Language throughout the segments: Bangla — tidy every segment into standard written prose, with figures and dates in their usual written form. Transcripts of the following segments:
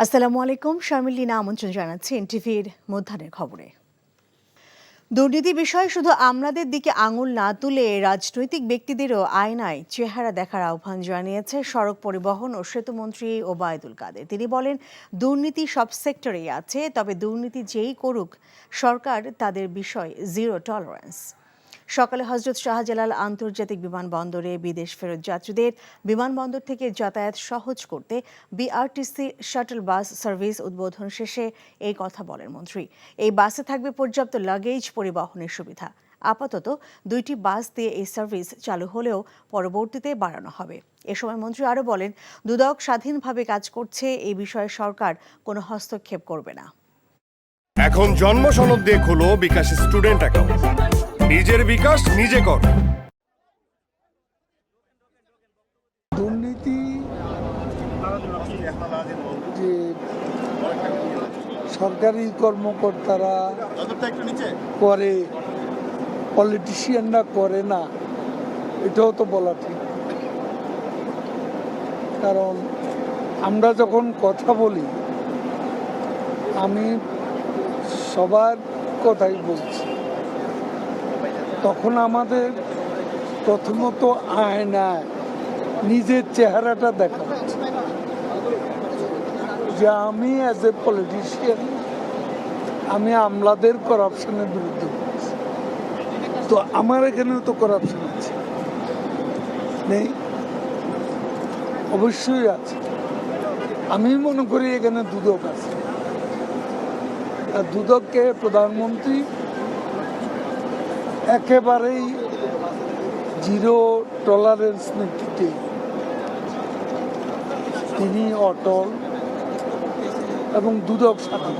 আসসালামু আলাইকুম, শারমিন লিনা আমন্ত্রণ জানাচ্ছি এনটিভির মধ্যাহ্নের খবরে। দুর্নীতি বিষয়ে শুধু আমলাদের দিকে আঙুল না তুলে রাজনৈতিক ব্যক্তিদেরও আয়নায় চেহারা দেখার আহ্বান জানিয়েছে সড়ক পরিবহন ও সেতুমন্ত্রী ওবায়দুল কাদের। তিনি বলেন, দুর্নীতি সব সেক্টরেই আছে, তবে দুর্নীতি যেই করুক সরকার তাদের বিষয় জিরো টলারেন্স। সকালে হজরত শাহজালাল আন্তর্জাতিক বিমানবন্দরে বিদেশ ফেরত যাত্রীদের বিমানবন্দর থেকে যাতায়াত সহজ করতে বিআরটিসি শাটল বাস সার্ভিস উদ্বোধন শেষে এই কথা বলেন মন্ত্রী। এই বাসে থাকবে পর্যাপ্ত লাগেজ পরিবহনের সুবিধা। আপাতত 2টি বাস দিয়ে এই সার্ভিস চালু হলেও পরবর্তীতে বাড়ানো হবে। এ সময় মন্ত্রী আরও বলেন, দুদক স্বাধীনভাবে কাজ করছে, এই বিষয়ে সরকার কোনো হস্তক্ষেপ করবে না। এখন জন্ম সনদ দিয়ে খোলো বিকাশ স্টুডেন্ট অ্যাকাউন্ট। নিজের বিকাশ নিজে কর। দুর্নীতি যে সরকারি কর্মকর্তারা করে, পলিটিশিয়ানরা করে না, এটাও তো বলা ঠিক। কারণ আমরা যখন কথা বলি, আমি সবার কথাই বলছি, তখন আমাদের প্রথমত আয়নায় নিজের চেহারাটা দেখা হচ্ছে যে আমি অ্যাজ এ পলিটিশিয়ান আমি আমলাদের করাপশনের বিরুদ্ধে বলছি। তো আমার এখানেও তো করাপশন আছে, নেই? অবশ্যই আছে। আমি মনে করি এখানে দুদক আছে, আর দুদককে প্রধানমন্ত্রী একেবারেই জিরো টলারেন্স নীতিতে তিনি অটল এবং দুদক স্বাধীন।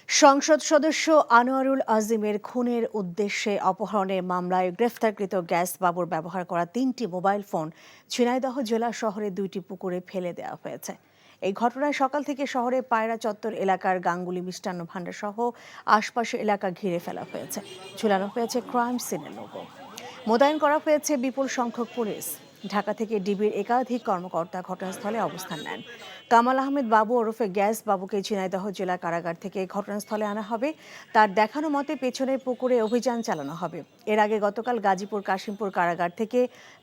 সংসদ সদস্য আনোয়ারুল আজিমের খুনের উদ্দেশ্যে অপহরণের মামলায় গ্রেফতারকৃত গ্যাস বাবুর ব্যবহার করা 3টি মোবাইল ফোন ঝিনাইদহ জেলা শহরের 2টি পুকুরে ফেলে দেওয়া হয়েছে। এই ঘটনায় সকাল থেকে শহরে পায়রা চত্বর এলাকার গাঙ্গুলি মিষ্টান্ন ভাণ্ডার সহ আশপাশের এলাকা ঘিরে ফেলা হয়েছে। ঝুলানো হয়েছে ক্রাইম সিনের লোগো। মোতায়েন করা হয়েছে বিপুল সংখ্যক পুলিশ। ঢাকা থেকে ডিবির একাধিক কর্মকর্তা ঘটনাস্থলে অবস্থান নেন। কামাল আহমেদ বাবু ওরফে গ্যাস বাবুকে ঝিনাইদহ জেলা কারাগার থেকে ঘটনাস্থলে আনা হবে। তার দেখানো মতে পেছনের পুকুরে অভিযান চালানো হবে। এর আগে গতকাল গাজীপুর কাশিমপুর কারাগার থেকে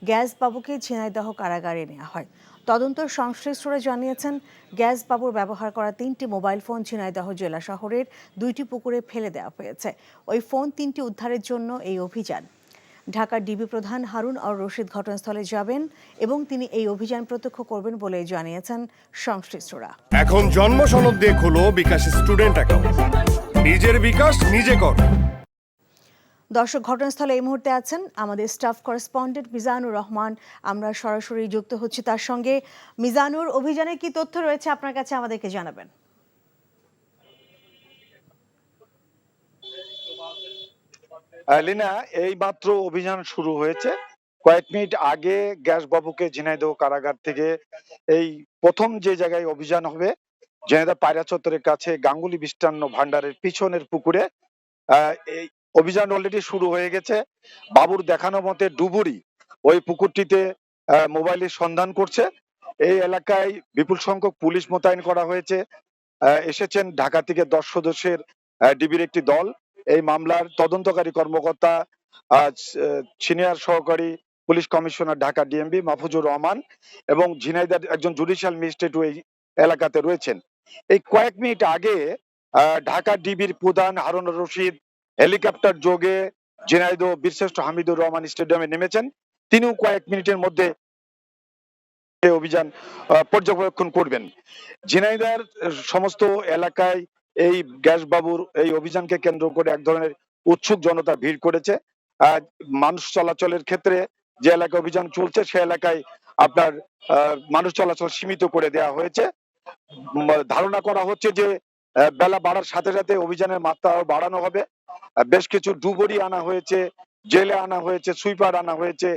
গ্যাস বাবুকে ঝিনাইদহ কারাগারে নেওয়া হয়। তদন্ত সংশ্লিষ্টরা জানিয়েছেন, গ্যাস বাবুর ব্যবহার করা 3টি মোবাইল ফোন ঝিনাইদহ জেলা শহরের 2টি পুকুরে ফেলে দেওয়া হয়েছে। ওই ফোন 3টি উদ্ধারের জন্য এই অভিযান। ঢাকার ডিবি প্রধান হারুন আর রশিদ ঘটনাস্থলে যাবেন এবং তিনি এই অভিযান প্রত্যক্ষ করবেন বলে জানিয়েছেন সংশ্লিষ্টরা। এখন জন্ম সনদ দিয়ে খোলো বিকাশ স্টুডেন্ট অ্যাকাউন্ট। নিজের বিকাশ নিজে কর। দর্শক, ঘটনাস্থলে এই মুহূর্তে আছেন আমাদের স্টাফ করেসপন্ডেন্ট মিজানুর রহমান। আমরা সরাসরি যুক্ত হচ্ছি তার সঙ্গে। মিজানুর, অভিযানের কি তথ্য রয়েছে আপনার কাছে, আমাদেরকে জানাবেন। লিনা, এই মাত্র অভিযান শুরু হয়েছে। কয়েক মিনিট আগে গ্যাস বাবুকে ঝিনাইদহ কারাগার থেকে এই প্রথম যে জায়গায় অভিযান হবে, ঝিনাইদহ পায়রা চত্বরের কাছে গাঙ্গুলি মিষ্টান্ন ভান্ডারের পিছনের পুকুরে এই অভিযান অলরেডি শুরু হয়ে গেছে। বাবুর দেখানো মতে ডুবুরি ওই পুকুরটিতে মোবাইলের সন্ধান করছে। এই এলাকায় বিপুল সংখ্যক পুলিশ মোতায়েন করা হয়েছে। এসেছেন ঢাকা থেকে 10 সদস্যের ডিবির একটি দল। এই মামলার তদন্তকারী কর্মকর্তা সিনিয়র সহকারী police commissioner Dhaka DMP Mahfuzur Rahman এবং ঝিনাইদহের একজন জুডিশিয়াল ম্যাজিস্ট্রেট এই এলাকাতে রয়েছেন। এই কয়েক মিনিট আগে ঢাকা ডিবির প্রধান হারুন রশিদ হেলিকপ্টার যোগে ঝিনাইদহ বীরশ্রেষ্ঠ হামিদুর রহমান স্টেডিয়ামে নেমেছেন। তিনিও কয়েক মিনিটের মধ্যে অভিযান পর্যবেক্ষণ করবেন। ঝিনাইদহের সমস্ত এলাকায় এই গ্যাস বাবুর এই অভিযানকে কেন্দ্র করে এক ধরনের উৎসুক জনতা ভিড় করেছে। মানুষ চলাচলের ক্ষেত্রে যে এলাকায় অভিযান চলছে সে এলাকায় আপনার মানুষ চলাচল সীমিত করে দেওয়া হয়েছে। ধারণা করা হচ্ছে যে বেলা বাড়ার সাথে সাথে অভিযানের মাত্রা বাড়ানো হবে। বেশ কিছু ডুবুরি আনা হয়েছে, জেলে আনা হয়েছে, সুইপার আনা হয়েছে।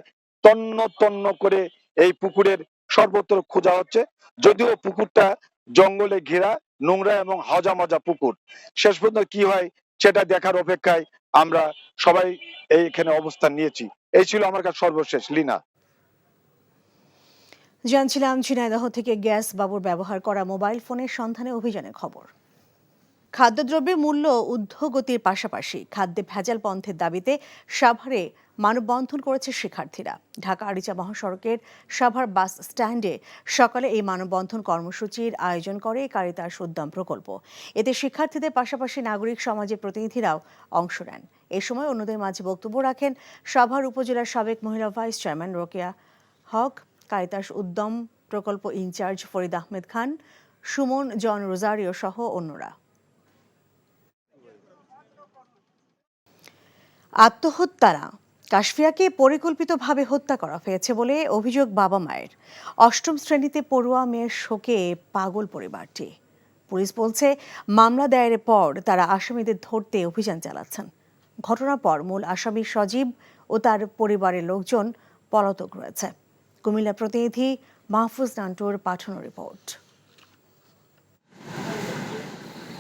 তন্ন তন্ন করে এই পুকুরের সর্বত্র খোঁজা হচ্ছে, যদিও পুকুরটা জঙ্গলে ঘেরা, নোংরা এবং হাজা মাজা পুকুর। শেষ পর্যন্ত কি হয় সেটা দেখার অপেক্ষায় আমরা সবাই এইখানে অবস্থান নিয়েছি। এই ছিল আমার কাছে সর্বশেষ। লিনা। জানছিলাম ঝিনাইদহ থেকে গ্যাস বাবুর ব্যবহার করা মোবাইল ফোনের সন্ধানে অভিযানের খবর। খাদ্যদ্রব্যের মূল্য ঊর্ধ্বগতির পাশাপাশি খাদ্যে ভেজাল বন্ধের দাবিতে সাভারে মানববন্ধন করেছে শিক্ষার্থীরা। ঢাকা আরিচা মহাসড়কের সাভার বাস স্ট্যান্ডে সকালে এই মানববন্ধন কর্মসূচির আয়োজন করে কারিতাস উদ্যম প্রকল্প। এতে শিক্ষার্থীদের পাশাপাশি নাগরিক সমাজের প্রতিনিধিরাও অংশ নেন। এ সময় অন্যদের মাঝে বক্তব্য রাখেন সাভার উপজেলার সাবেক মহিলা ভাইস চেয়ারম্যান রোকেয়া হক, কারিতাস উদ্যম প্রকল্প ইনচার্জ ফরিদ আহমেদ খান, সুমন জন রোজারিও সহ অন্যরা। আত্মহত্যারা কাশফিয়াকে পরিকল্পিতভাবে হত্যা করা হয়েছে বলে অভিযোগ বাবা মায়ের। ৮ম শ্রেণীতে পড়ুয়া মেয়ের শোকে পাগল পরিবারটি। পুলিশ বলছে মামলা দায়েরের পর তারা আসামিদের ধরতে অভিযান চালাচ্ছেন। ঘটনার পর মূল আসামি সজীব ও তার পরিবারের লোকজন পলাতক রয়েছে। কুমিল্লা প্রতিনিধি মাহফুজ নান্টুর পাঠানো রিপোর্ট।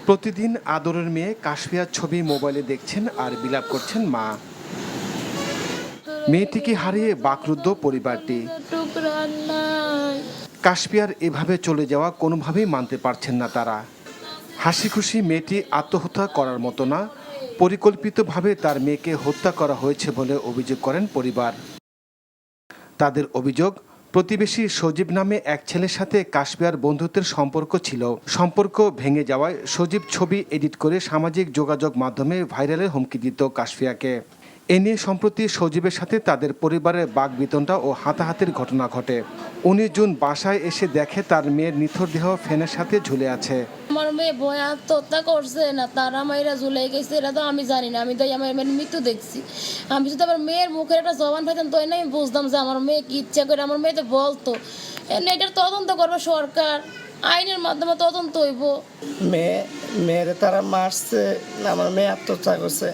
প্রতিদিন আদরের মেয়ে কাশফিয়ার ছবি মোবাইলে দেখছেন আর বিলাপ করছেন মা। মেয়েটিকে হারিয়ে বাকরুদ্ধ পরিবারটি। কাশফিয়ার এভাবে চলে যাওয়া কোনোভাবেই মানতে পারছেন না তারা। হাসি খুশি মেয়েটি আত্মহত্যা করার মতো না, পরিকল্পিতভাবে তার মেয়েকে হত্যা করা হয়েছে বলে অভিযোগ করেন পরিবার। তাদের অভিযোগ, প্রতিবেশী সজীব নামে এক ছেলের সাথে কাশফিয়ার বন্ধুত্বের সম্পর্ক ছিল। সম্পর্ক ভেঙে যাওয়ায় সজীব ছবি এডিট করে সামাজিক যোগাযোগ মাধ্যমে ভাইরালের হুমকি দিত কাশফিয়াকে। এ নিয়ে সম্প্রতি সজীবের সাথে তাদের পরিবারের বাকবিতণ্ডা ও হাতাহাতির ঘটনা ঘটে। ১৯ জুন বাসায় এসে দেখে তার মেয়ের নিথর দেহ ফ্যানের সাথে ঝুলে আছে। আমার মেয়ে ভয় আত্মহত্যা করছে না তারা মাইরা ঝুলে গেছে এটা তো আমি জানি না। আমি তো আমার মেয়ের মৃত্যু দেখছি। আমি যদি আমার মেয়ের মুখের একটা জবান পাইতাম তো আমি বুঝতাম যে আমার মেয়ে কি ইচ্ছা করে। আমার মেয়ে তো বলতো এটার তদন্ত করবে সরকার, আইনের মাধ্যমে তদন্ত হইব। মেয়েরে তারা মারছে না, আমার মেয়ে আত্মহত্যা করছে।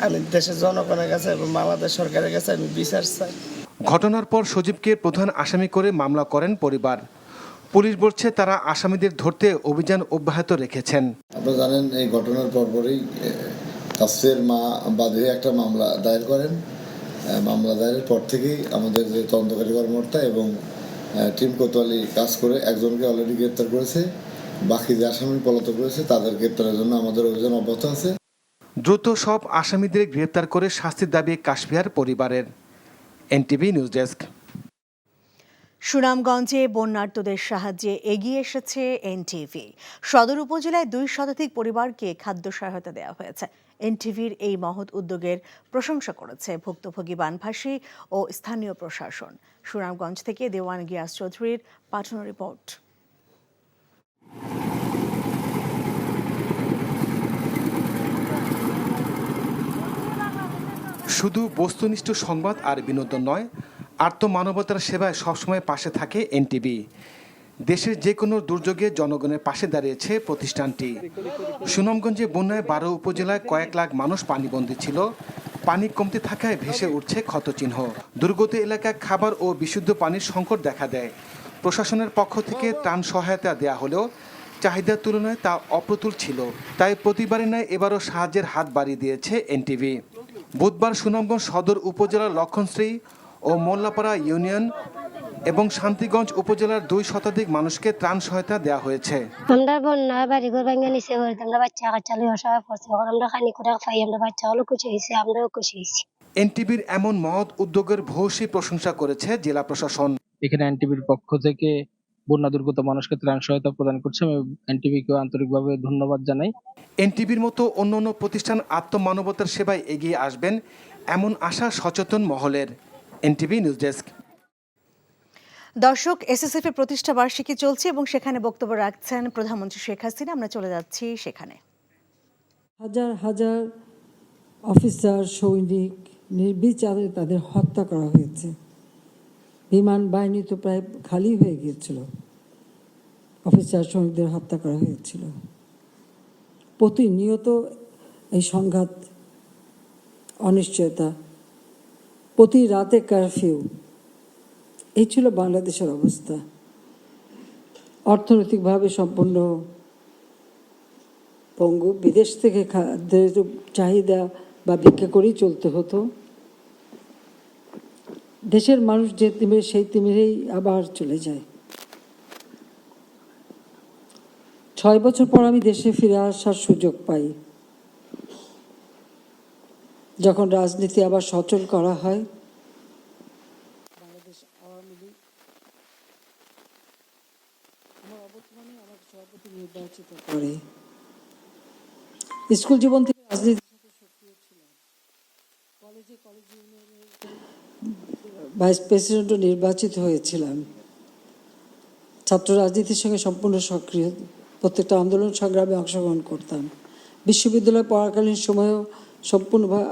আমি দেশের জনগণের কাছে এবং বাংলাদেশ সরকারের কাছে আমি বিচার চাই। ঘটনার পর সজীবকে প্রধান আসামি করে মামলা করেন পরিবার। পুলিশ বলছে তারা আসামিদের ধরতে অভিযান অব্যাহত রেখেছেন। আপনারা জানেন এই ঘটনার পরপরই কাসের মা বাদী একটা মামলা দায়ের করেন। মামলা দায়েরের পর থেকেই আমাদের যে তদন্তকারী কর্মকর্তা এবং টিম কোতোয়ালি কাজ করে একজনকে অলরেডি গ্রেপ্তার করেছে। বাকি যে আসামি পলাতক রয়েছে তাদের গ্রেপ্তারের জন্য আমাদের অভিযান অব্যাহত আছে। দ্রুত সব আসামিদের গ্রেপ্তার করে শাস্তির দাবি কাশফিয়ার পরিবারের। NTV news desk. সুনামগঞ্জে বন্যার্তদের সাহায্যে এগিয়ে এসেছে এনটিভি। সদর উপজেলায় ২ শতাধিক পরিবারকে খাদ্য সহায়তা দেওয়া হয়েছে। এনটিভির এই মহৎ উদ্যোগের প্রশংসা করেছে ভুক্তভোগী বানভাসী ও স্থানীয় প্রশাসন। সুনামগঞ্জ থেকে দেওয়ান গিয়াস চৌধুরীর পাঠানো রিপোর্ট। শুধু বস্তুনিষ্ঠ সংবাদ আর বিনোদন নয়, আর্তমানবতার সেবায় সবসময় পাশে থাকে এনটিভি। দেশের যে কোনো দুর্যোগে জনগণের পাশে দাঁড়িয়েছে প্রতিষ্ঠানটি। সুনামগঞ্জে বন্যায় ১২ উপজেলায় কয়েক লাখ মানুষ পানিবন্দী ছিল। পানি কমতে থাকায় ভেসে উঠছে ক্ষতচিহ্ন। দুর্গত এলাকায় খাবার ও বিশুদ্ধ পানির সংকট দেখা দেয়। প্রশাসনের পক্ষ থেকে ত্রাণ সহায়তা দেয়া হলেও চাহিদার তুলনায় তা অপ্রতুল ছিল। তাই প্রতিবারের ন্যায় এবারও সাহায্যের হাত বাড়িয়ে দিয়েছে এনটিভি। বুধবার সুনামগঞ্জ সদর উপজেলার লক্ষণশ্রী ও মোল্লাপাড়া ইউনিয়ন এবং শান্তিগঞ্জ উপজেলার ২ শতাধিক মানুষকে ত্রাণ সহায়তা দেওয়া হয়েছে। আমরা বন্যা বাড়ি ঘর ভাঙা নিচে হয়েছে, আমরা বাচ্চা কাচ্চা লইয়া অসহায় পড়ছি। এখন আমরা খানি করে খাই, আমরা বাচ্চা হলো খুশি হয়েছি, আমরাও খুশি হয়েছি। এনটিভির এমন মহৎ উদ্যোগের ভূয়সী প্রশংসা করেছে জেলা প্রশাসন। এখানে এনটিভির পক্ষ থেকে বন্যা দুর্গত মানুষকে ত্রাণ সহায়তা প্রদান করছে। আমি এনটিভিকে আন্তরিকভাবে ধন্যবাদ জানাই। এনটিভির মতো অন্যান্য প্রতিষ্ঠান আত্মমানবতার সেবায় এগিয়ে আসবেন এমন আশা সচেতন মহলের। NTV news desk. দর্শক, এসএসএফ এর প্রতিষ্ঠা বার্ষিকী চলছে এবং সেখানে বক্তব্য রাখছেন প্রধানমন্ত্রী শেখ হাসিনা। আমরা চলে যাচ্ছি সেখানে। হাজার হাজার অফিসার সৈনিক নির্বিচারে তাদের হত্যা করা হয়েছে। বিমান বাহিনী তো প্রায় খালি হয়ে গিয়েছিল, অফিসার সৈনিকদের হত্যা করা হয়েছিল। প্রতিনিয়ত এই সংঘাত, অনিশ্চয়তা, প্রতি রাতে কারফিউ, এই ছিল বাংলাদেশের অবস্থা। অর্থনৈতিকভাবে সম্পূর্ণ পঙ্গু। বিদেশ থেকে খাদ্যের চাহিদা বা ভিক্ষা করেই চলতে হতো। দেশের মানুষ যে তিমিরে সেই তিমিরেই আবার চলে যায়। 6 বছর পর আমি দেশে ফিরে আসার সুযোগ পাই, যখন রাজনীতি আবার সচল করা হয়। বাংলাদেশ আওয়ামী লীগ আমার অবর্তমানে আমাকে সভাপতি নির্বাচিত করে। স্কুল জীবন থেকে রাজনীতির সাথে সক্রিয় ছিলাম। কলেজ ইউনিয়নের ভাইস প্রেসিডেন্টও নির্বাচিত হয়েছিলাম। ছাত্র রাজনীতির সঙ্গে সম্পূর্ণ সক্রিয়, প্রত্যেকটা আন্দোলন সংগ্রামে অংশগ্রহণ করতাম। বিশ্ববিদ্যালয়ে পড়াকালীন সময়েও সম্পূর্ণভাবে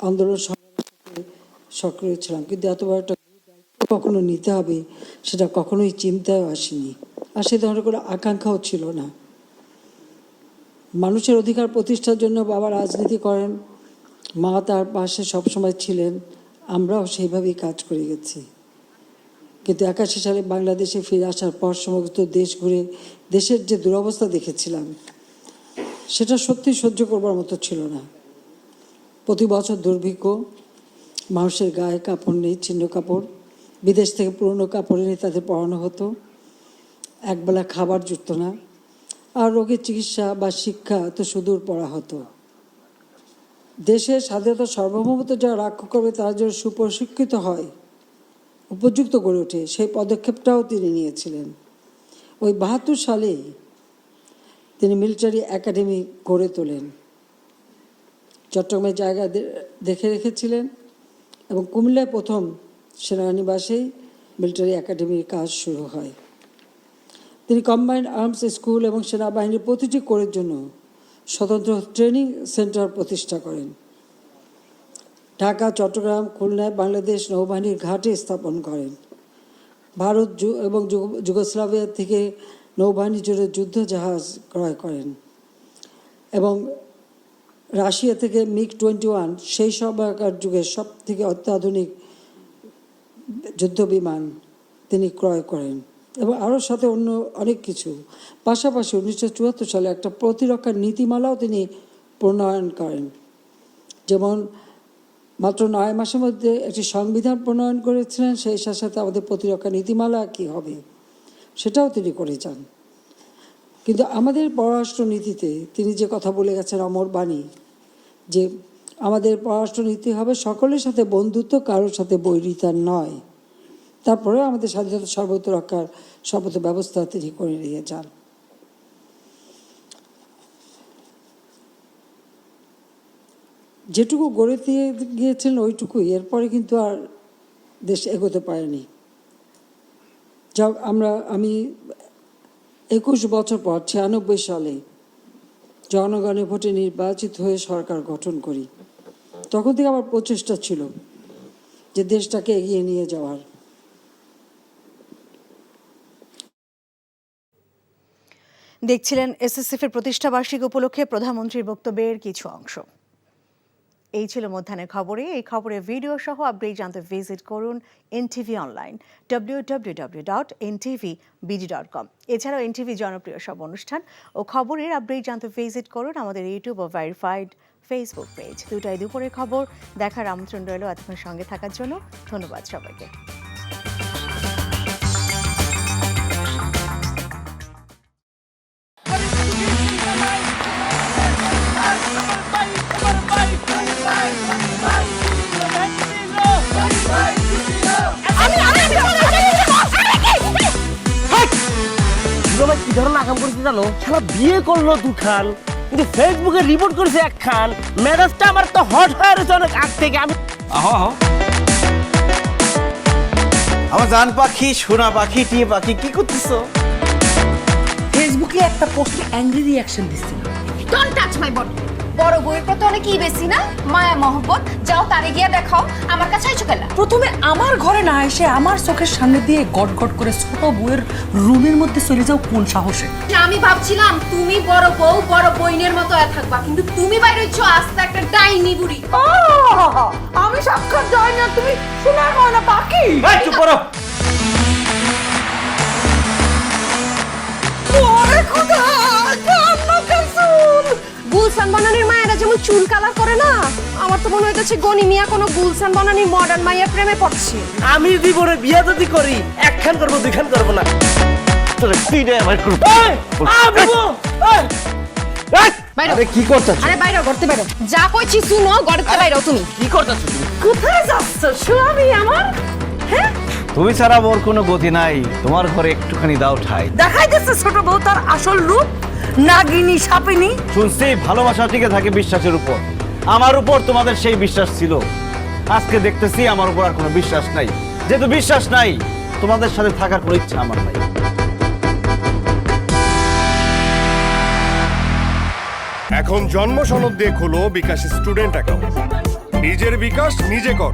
আন্দোলন সংগ্রামের সাথে সক্রিয় ছিলাম, কিন্তু এত বড় একটা দায়িত্ব কখনো নিতে হবে সেটা কখনোই চিন্তায় আসেনি, আর সে ধরনের কোনো আকাঙ্ক্ষাও ছিল না। মানুষের অধিকার প্রতিষ্ঠার জন্য বাবা রাজনীতি করেন, মা তার পাশে সবসময় ছিলেন, আমরাও সেইভাবেই কাজ করে গেছি। কিন্তু 81 সালে বাংলাদেশে ফিরে আসার পর সমস্ত দেশ ঘুরে দেশের যে দুরবস্থা দেখেছিলাম সেটা সত্যি সহ্য করবার মতো ছিল না। প্রতি বছর দুর্ভিক্ষ, মানুষের গায়ে কাপড় নেই, ছিন্ন কাপড়, বিদেশ থেকে পুরনো কাপড় এনে তাদের পরানো হতো, একবেলা খাবার জুটত না, আর রোগের চিকিৎসা বা শিক্ষা তো সুদূর পড়া হতো। দেশের স্বাধীনতা সার্বভৌমত্ব যারা রক্ষা করবে তারা যেন সুপ্রশিক্ষিত হয়, উপযুক্ত গড়ে ওঠে, সেই পদক্ষেপটাও তিনি নিয়েছিলেন। ওই 72 সালেই তিনি মিলিটারি একাডেমি গড়ে তোলেন, চট্টগ্রামের জায়গা দেখে রেখেছিলেন এবং কুমিল্লায় প্রথম সেনানিবাসেই মিলিটারি একাডেমির কাজ শুরু হয়। তিনি কম্বাইন্ড আর্মস স্কুল এবং সেনাবাহিনীর প্রতিটি কোরের জন্য স্বতন্ত্র ট্রেনিং সেন্টার প্রতিষ্ঠা করেন। ঢাকা, চট্টগ্রাম, খুলনায় বাংলাদেশ নৌবাহিনীর ঘাটে স্থাপন করেন। ভারত এবং যুগোস্লাভিয়া থেকে নৌবাহিনীর জন্য যুদ্ধ জাহাজ ক্রয় করেন এবং রাশিয়া থেকে MiG-21 সেই সময়কার যুগের সব থেকে অত্যাধুনিক যুদ্ধ বিমান তিনি ক্রয় করেন এবং আরও সাথে অন্য অনেক কিছু। পাশাপাশি 1974 সালে একটা প্রতিরক্ষা নীতিমালাও তিনি প্রণয়ন করেন, যেমন মাত্র 9 মাসের মধ্যে একটি সংবিধান প্রণয়ন করেছিলেন, সেই সাথে সাথে আমাদের প্রতিরক্ষা নীতিমালা কী হবে সেটাও তিনি করে যান। কিন্তু আমাদের পররাষ্ট্র নীতিতে তিনি যে কথা বলে গেছেন অমর বাণী, যে আমাদের পররাষ্ট্র নীতি হবে সকলের সাথে বন্ধুত্ব, কারোর সাথে বৈরিতা নয়। তারপরে আমাদের স্বাধীনতা সার্বভৌমত্ব রক্ষার শপথ ব্যবস্থা তিনি করে নিয়ে যান। যেটুকু গড়ে দিয়ে গিয়েছিলেন ওইটুকুই, এরপরে কিন্তু আর দেশ এগোতে পারেনি। যা আমি 21 বছর পর 96 সালে জনগণের ভোটে নির্বাচিত হয়ে সরকার গঠন করি। তখন থেকে আমার প্রচেষ্টা ছিল যে দেশটাকে এগিয়ে নিয়ে যাওয়ার। দেখছিলেন এসএসএফ-এর প্রতিষ্ঠা বার্ষিকী উপলক্ষে প্রধানমন্ত্রীর বক্তব্যের কিছু অংশ। এই ছিল মধ্যাহ্নের খবরে। এই খবরের ভিডিও সহ আপডেট জানতে ভিজিট করুন NTV অনলাইন www.ntvbd.com। এছাড়াও NTV জনপ্রিয় সব অনুষ্ঠান ও খবরের আপডেট জানতে ভিজিট করুন আমাদের ইউটিউব ও ভেরিফাইড ফেসবুক পেজ। দুটাই দুপুরের খবর দেখার আমন্ত্রণ রইল। এতক্ষণ সঙ্গে থাকার জন্য ধন্যবাদ সবাইকে। কি ধরনের আকাম করেছে জানো? শালা বিয়ে করলো দুখান, কিন্তু ফেসবুকে রিপোর্ট করেছে একখান। মেজাজটা আমার তো হট হয়ে রয়েছে অনেক আগ থেকে। আমি আমার জান পাখি, সোনা পাখি, টিয়ে পাখি, কি করতেছো? ফেসবুকে একটা পোস্টে অ্যাংরি রিঅ্যাকশন দিছিল। Don't touch my body. বড় বউয়ের প্রতি অনেক কি বেশি না মায়া মহব্বত, যাও তারে গিয়া দেখাও। আমার কাছে আইছো কেলা? প্রথমে আমার ঘরে না এসে আমার চোখের সামনে দিয়ে গট গট করে ছোট বউয়ের রুমের মধ্যে চলে যাও কোন সাহসে? আমি ভাবছিলাম তুমি বড় বউ বড় বইনের মতো থাকবা, কিন্তু তুমি বাইরে হইছো আস্তে একটা ডাইনি বুড়ি। আমি সাক্ষাৎ ডাইনি আর তুমি সোনার ময়না পাখি। এই চুপ করো। ওরে খোদা, জান্নাতের চুল। গুলশান বানানোর মায়েরা যেমন চুল কালার করে না, আমার তো মনে হইতেছে গনি মিয়া কোনো গুলশান বানানি মডার্ন মাইয়া প্রেমে পড়ছে। আমি জীবনে বিয়া যদি করি একখান করবো দুইখান করবো না তোর তিনটা আমার করবো আরে কি করতেছ? আরে বাইরে করতে বাইরে যা কইছি শুনো গড়তে বাইরেও তুমি কি করতেছ তুমি? কোথায় যাচ্ছ স্বামী আমার? হ্যাঁ, তুমি ছাড়া ওর কোনো গতি নাই, তোমার ঘরে একটুখানি দাও ঠাই। দেখাই দিচ্ছে ছোট বউ তার আসল রূপ, নাগিনী সাপিনী। শুনছি ভালোবাসা টিকে থাকে বিশ্বাসের উপর, আমার উপর তোমাদের সেই বিশ্বাস ছিল, আজকে দেখতেছি আমার উপর আর কোনো বিশ্বাস নাই। যেহেতু বিশ্বাস নাই, তোমাদের সাথে থাকার কোনো ইচ্ছা আমার নাই। এখন জন্ম সনদ দিয়ে খোলো বিকাশ স্টুডেন্ট অ্যাকাউন্ট। নিজের বিকাশ নিজে কর।